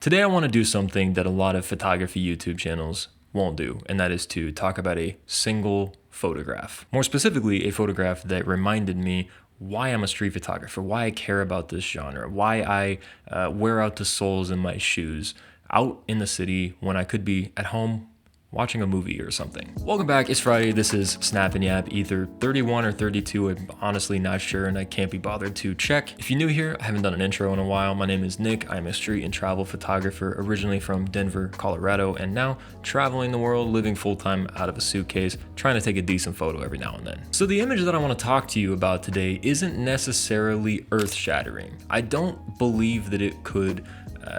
Today I want to do something that a lot of photography YouTube channels won't do, and that is to talk about a single photograph. More specifically, a photograph that reminded me why I'm a street photographer, why I care about this genre, why I wear out the soles in my shoes out in the city when I could be at home watching a movie or something. Welcome back, it's Friday, this is Snap and Yap, either 31 or 32, I'm honestly not sure and I can't be bothered to check. If you're new here, I haven't done an intro in a while. My name is Nick, I'm a street and travel photographer originally from Denver, Colorado, and now traveling the world, living full-time out of a suitcase, trying to take a decent photo every now and then. So the image that I want to talk to you about today isn't necessarily earth-shattering. I don't believe that it could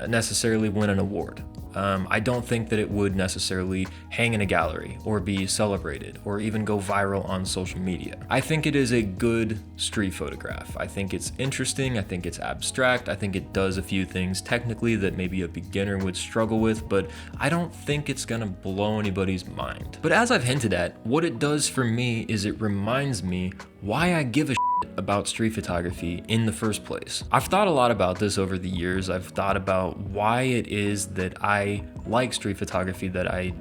necessarily win an award. I don't think that it would necessarily hang in a gallery or be celebrated or even go viral on social media. I think it is a good street photograph. I think it's interesting. I think it's abstract. I think it does a few things technically that maybe a beginner would struggle with, but I don't think it's gonna blow anybody's mind. But as I've hinted at, what it does for me is it reminds me why I give a about street photography in the first place. I've thought a lot about this over the years. I've thought about why it is that I like street photography, that I,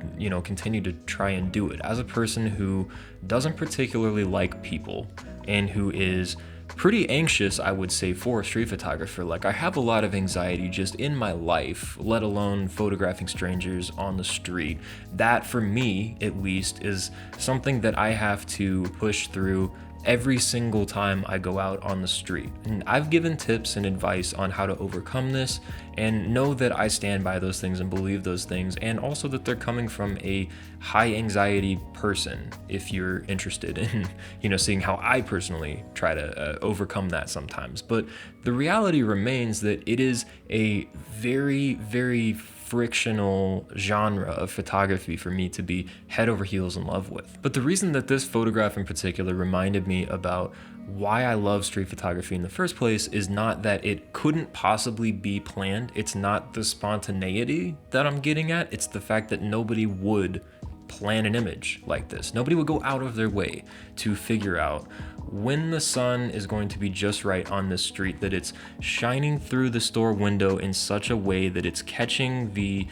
continue to try and do it. As a person who doesn't particularly like people and who is pretty anxious, I would say, for a street photographer. Like, I have a lot of anxiety just in my life, let alone photographing strangers on the street. That, for me, at least, is something that I have to push through every single time I go out on the street. And I've given tips and advice on how to overcome this, and know that I stand by those things and believe those things, and also that they're coming from a high anxiety person, if you're interested in seeing how I personally try to overcome that sometimes. But the reality remains that it is a very, very frictional genre of photography for me to be head over heels in love with. But the reason that this photograph in particular reminded me about why I love street photography in the first place is not that it couldn't possibly be planned. It's not the spontaneity that I'm getting at. It's the fact that nobody would plan an image like this. Nobody would go out of their way to figure out when the sun is going to be just right on this street, that it's shining through the store window in such a way that it's catching the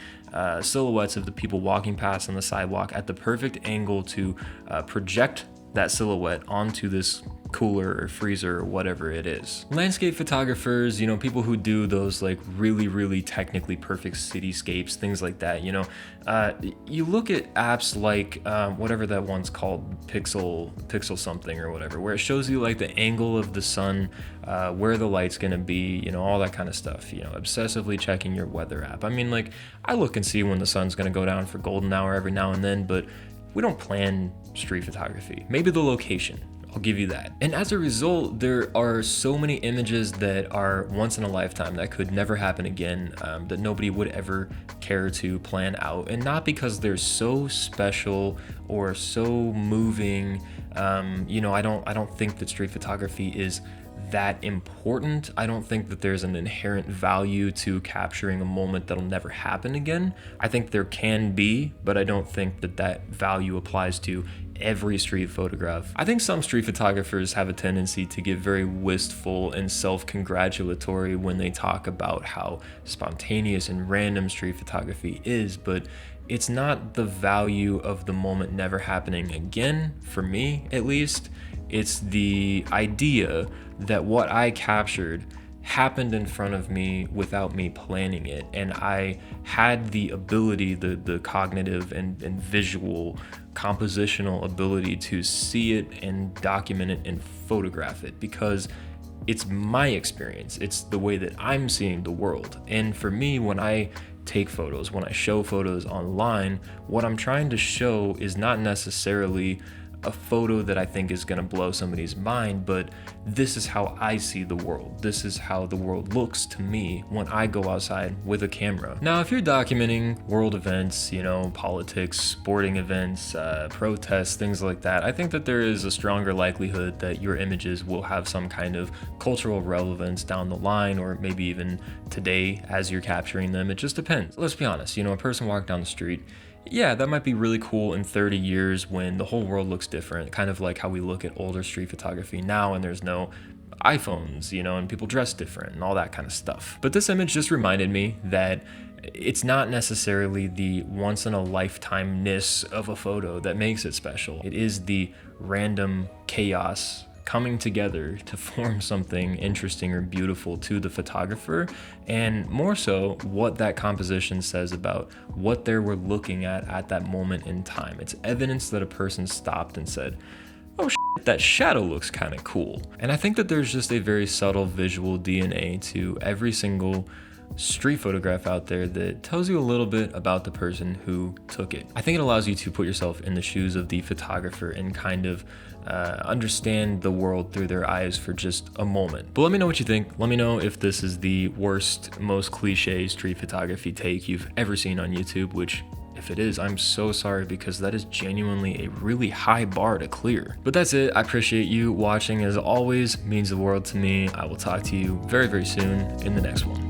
silhouettes of the people walking past on the sidewalk at the perfect angle to project that silhouette onto this cooler or freezer or whatever it is. Landscape photographers, people who do those like really, really technically perfect cityscapes, things like that, you look at apps like whatever that one's called, Pixel something or whatever, where it shows you like the angle of the sun, where the light's gonna be, all that kind of stuff, obsessively checking your weather app. I mean, like, I look and see when the sun's gonna go down for golden hour every now and then, but we don't plan street photography. Maybe the location, I'll give you that. And as a result, there are so many images that are once in a lifetime that could never happen again, that nobody would ever care to plan out. And not because they're so special or so moving. I don't think that street photography is that important. I don't think that there's an inherent value to capturing a moment that'll never happen again. I think there can be, but I don't think that value applies to every street photograph. I think some street photographers have a tendency to get very wistful and self-congratulatory when they talk about how spontaneous and random street photography is, but it's not the value of the moment never happening again, for me at least. It's the idea that what I captured happened in front of me without me planning it, and I had the ability, the cognitive and visual compositional ability to see it and document it and photograph it, because it's my experience. It's the way that I'm seeing the world. And for me, when I take photos, when I show photos online, what I'm trying to show is not necessarily a photo that I think is gonna blow somebody's mind, but this is how I see the world. This is how the world looks to me when I go outside with a camera. Now, if you're documenting world events, politics, sporting events, protests, things like that, I think that there is a stronger likelihood that your images will have some kind of cultural relevance down the line, or maybe even today as you're capturing them. It just depends. Let's be honest, a person walking down the street, yeah, that might be really cool in 30 years when the whole world looks different, kind of like how we look at older street photography now and there's no iPhones, and people dress different and all that kind of stuff. But this image just reminded me that It's not necessarily the once in a lifetime-ness of a photo that makes it special. It is the random chaos coming together to form something interesting or beautiful to the photographer, and more so what that composition says about what they were looking at that moment in time. It's evidence that a person stopped and said, oh shit, that shadow looks kind of cool. And I think that there's just a very subtle visual DNA to every single street photograph out there that tells you a little bit about the person who took it. I think it allows you to put yourself in the shoes of the photographer and kind of understand the world through their eyes for just a moment. But let me know what you think. Let me know if this is the worst, most cliche street photography take you've ever seen on YouTube, which if it is, I'm so sorry, because that is genuinely a really high bar to clear. But that's it. I appreciate you watching. As always, means the world to me. I will talk to you very, very soon in the next one.